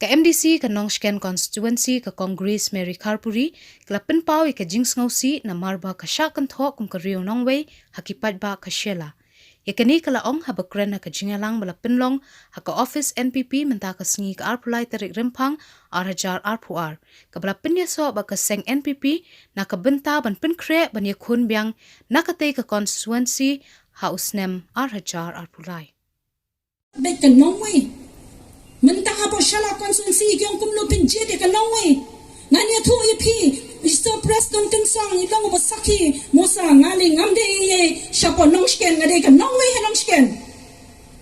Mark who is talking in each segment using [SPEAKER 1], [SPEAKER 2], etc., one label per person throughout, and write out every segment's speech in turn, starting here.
[SPEAKER 1] Ka MDC ka Nongsken constituency ka Congress Mary Kharpuri klapin pau ka Jings ngausi na marba ka syakan tho kum ka Rio Nongwei hakipat ba ka Shela. Yakani kalaong habakren ka jingalang malapin long haka office NPP menta ka sngi ka arpulai tarik rempang arhajar arpuar. Ka balapin ya so ba ka seng NPP na ka benta ban pinkre ban yakun biang nakatay ka constituency hausnem arhajar arpulai.
[SPEAKER 2] Baik ka Nongwei. Mentang apa syalah konstitusi yang kumno penjed ka Nongwei. Ngania tu ipi Mr. President tensang ilang basaki mosa ngali ngamde ye syapo Nongsken ngade ka Nongwei ha Nongsken.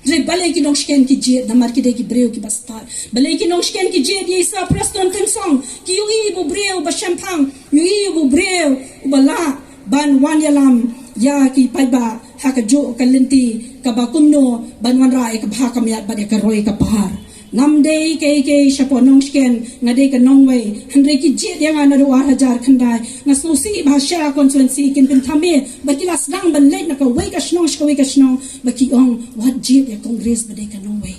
[SPEAKER 2] Re balai ki Nongsken ki jed namar ki de ki breu ki bastar. Balai ki Nongsken ki jed ye Mr. President tensang ki yui bu breu ba champang yui bu breu bala ban wan yalam ya ki paiba haka jo kalenti ka bakumno ban wan rai ka bha ka miat ba de ka roi ka pahar. Namdei ke syapo Nongsken ngade ka Nongwei handre ki jit yang ana ruar hajar khandai ngasusi bahasa konstituensi kin pentame bakilas dang ban late na ka wei ka snong ka wei ka snong baki ong wat jit ya Congress bade ka Nongwei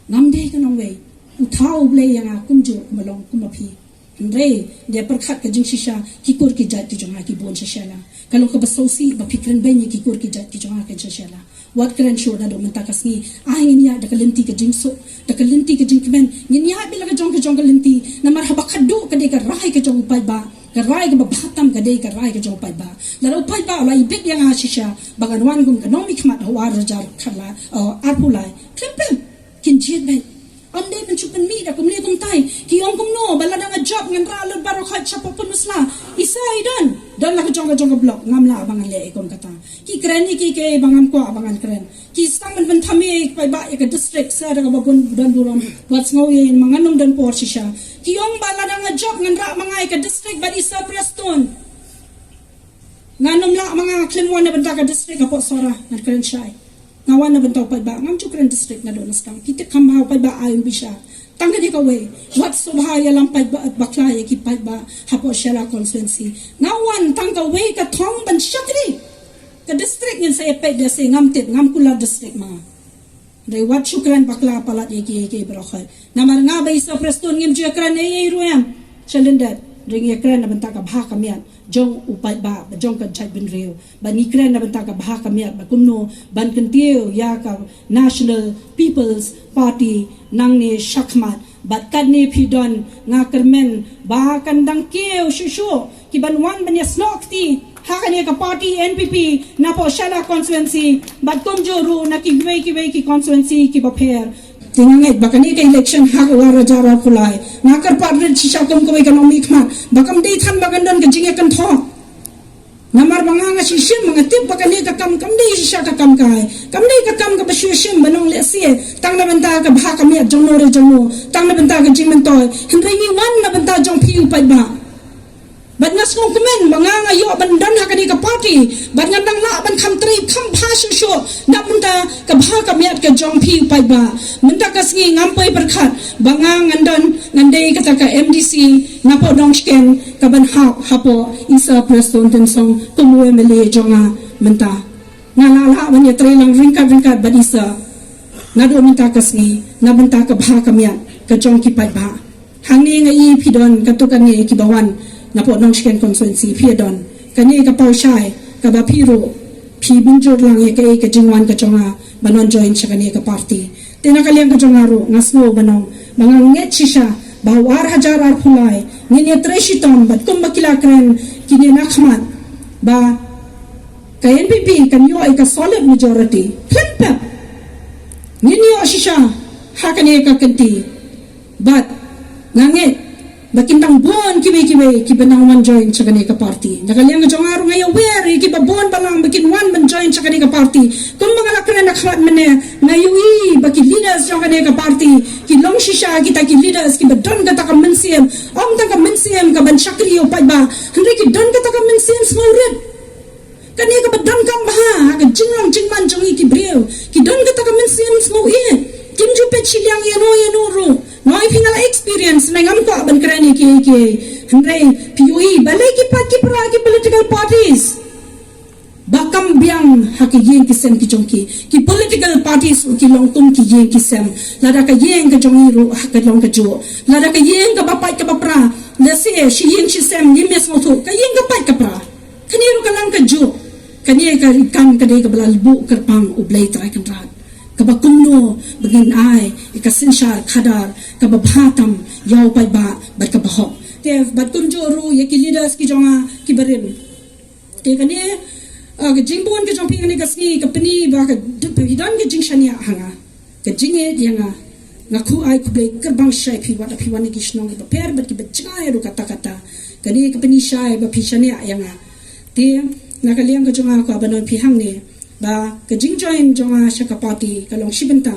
[SPEAKER 2] namdei ka Nongwei uthau ble yang kumjo malong kumapi handre dia perkhat ka jing shisha kikur ki jat ki jonga ki bon shashala kalau ka basosi ba fikran banyi kikur ki jat ki jonga ka shashala wat keren show da do mentakas ni ngin ya da kalenti ka jingso da kalenti ka jingkmen ngin ya bila ka jong kalenti na marhaba khadu ka de ka rai ka jong pai ba ka rai ka bahatam ka de ka rai ka jong pai ba la ro pai ba la ibek yang ashisha bagan wan gum economic mat war jar khala arpulai klempem kin jit ben ande ben chupen mi da kumni kum tai ki ong kum no bala da job ngan ra le baro khat chapo punusla isai don la ka jong blok ngam la bangan le ikon kata ki kren ni ki ke bangam ko abangan kren ki sang ben thame pai ba ka district sa da babun dan buram what's no ye manganum dan por shisha ki ong bala da job ngan ra mangai ka district ba isa preston nganum la mga klinwan na benta ka district apo sora ngan kren shai ngawan na benta pai ba ngam chukren district na do na stang kita kamhaw pai ba ayun bisha tangga di kawe wat subhaya lam pai ba bakla ye ki pai ba hapo Shela constituency ngawan tangga we ka thong ban shakri ka district ngin sa epek de se ngam tet ngam kula district ma re wat chukran bakla palat ye ki brokhay namar nga ba isa preston ngim chukran ye ruam chalindat ring ye kran na benta ka bha kamian jong upai ba jong ka chai bin reu ba ni kran na benta ka bha kamiat ba kumno ban kentiu ya ka National People's Party nang ni shakmat bat kan ni pidon nga kermen ba kandang keu shushu ki ban wan ban yasnok ti hakan ka party NPP na po Shela constituency bat kumjuru na ki wei constituency ki ba pher tingangai bakani ka election hak wara jara kulai ngakar parliament shisha kom ko economic ma bakam dei than bagandon ka jinge kan tho namar banganga shishim mangatip bakani ka kam dei shisha ka kam kai kam dei ka kam ka bashishim banong le sie tang na benta ka bha kam ya jongno re jongno tang na benta ka jingmen toy hendrai ni wan na benta jong piu pai ba bat ngas ngong kemen banganga yo bandan hakani ka party bat ngadang la ban kham tri kham pha shu na benta ka bha ka miat ka jong piu pai ba menta ka sngi ngampai berkhat bangang ngandan ngandei kata ka MDC na po Nongsken ka ban hapo isa preston tensong kumwe mele jonga menta ngalala ban ya tri lang ringkat bat isa ngado menta ka sngi na benta ka bha ka miat ka jong ki pai ba hangni ngai pidon katukan ngai ki bawan na po Nongsken constituency piadon kani ka pau shai ka ba piro pi binjor lang ye ka jingwan ka jonga banon join siya kani ka party tinakaliang ka jonga ro ngasno banong mga nget shisha bahwar hajar arpulai ngini treshiton bat kum bakilakren kini nakhmat ba ka NPP kan yo ay ka solid majority klempa ngini yo shisha hakani ka kanti bat nganget bakintang bon kiwe ki banang wan join sa kanika party nakaliang jong araw ngayon where ki ba bon balang bakin wan man join sa kanika party kung mga lakran nakhat mane ngayui baki leaders sa kanika party ki long shisha kita ki leaders ki badon kata ka mensiam om ta ka mensiam ka ban shakri o pai ba hindi ki don kata ka mensiam smaurit kanika badon kam ba ka jingman jongi ki breu ki don kata ka mensiam smau kimju pe chilyang yano ro noi pingala experience na ngam ko ban krani ki handai PUE balai ki political parties bakam biang haki yen ki sem ki jongki ki political parties ki long tum ki yen ki sem lada ka yen ka jongi ru ka long ka jo lada ka yen ka bapai ka bapra na se shi yen shi sem ni mes mo thu ka yen ka pai ka pra kani ru ka lang ka jo kani ka kam ka de ka balal bu ka pang ublai trai kan rat ka ba kumno bagin ai ka sinshar khadar ka ba bhatam yaw pai ba ka ba ho te bat kun jo ru ye ki leaders ki jonga ki barim te kani ke jingbon ke jompi ni kasni ke peni ba ke hidan ke jingshania hanga ke jinge dianga ngaku ai ku blai kerbang shai phi wat phi wan ki shnong ba per bat ki bachai ru kata kata kani ke peni shai ba phi shania yanga te na ka liang ke jonga ko banon phi hang ne ba ke jingjoin jonga shaka party ka long shibenta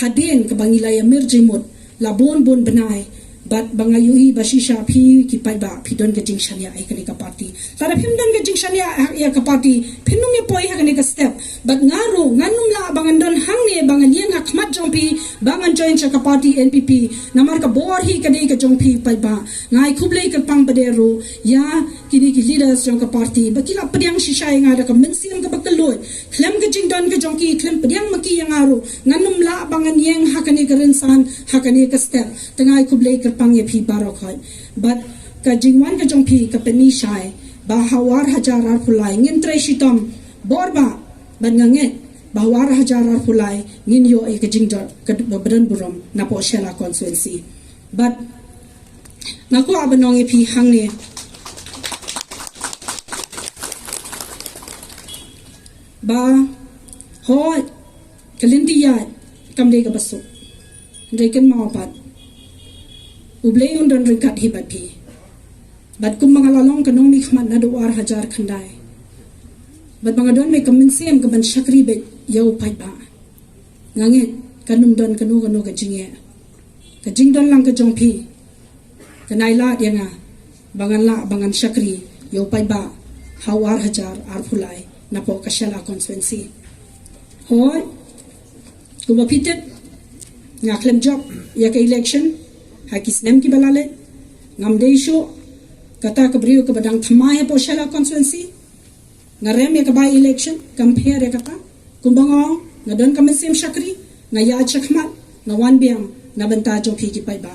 [SPEAKER 2] hadin ke bangila ya mirjimut la bon bon benai bat bangayui basisha phi ki pai ba phi don ke jingshania ai kani ka party tara phim don ke jingshania ya ka party phinum ye poi ha kani ka step bat ngaru nganum la bangan don hang ne bangan yen ha khmat jongpi bangan join cha ka party NPP namar ka bor hi kani ka jongpi pai ba ngai khublei ka pang bade ro ya kini ki leaders jong ka party bakila pediang shisha nga da ka mensim ka bakaloi klem ke jingdon ke jongki klem pediang maki yang aru nganum la bangan yen ha kani ka rinsan ha kani ka step tangai khublei ka pang ye phi barok hoy but ka jingwan ka jong phi ka peni shai ba hawar hajarar phulai ngin trai shitom borba ban ngange ba hawar hajarar phulai ngin yo e ka jingdor ka badan burom na po shela constituency but nako abanong e phi hang ne ba hoy kalindiya kamde ka basu reken mawapat ublei undon rekat hibat pi bat kum mangalalong kanong mi khmat na duar hajar khandai bat mangadon me kamin sem ka ban shakri be yau pai ba ngange kanum don kanu ka jinge ka jingdon lang ka jong pi kanai la yanga bangan shakri yau pai ba hawar hajar ar phulai na po kashala constituency hoy kuba pitet ngaklem job ya ka election hakis nem ki balale ngamdei sho kata ka brio ka badang thamai po shala constituency ngarem ya ka by election compare ya kata kumbangong ngadon ka mesim shakri na ya chakmat na wan biang na banta jo phi ki pai ba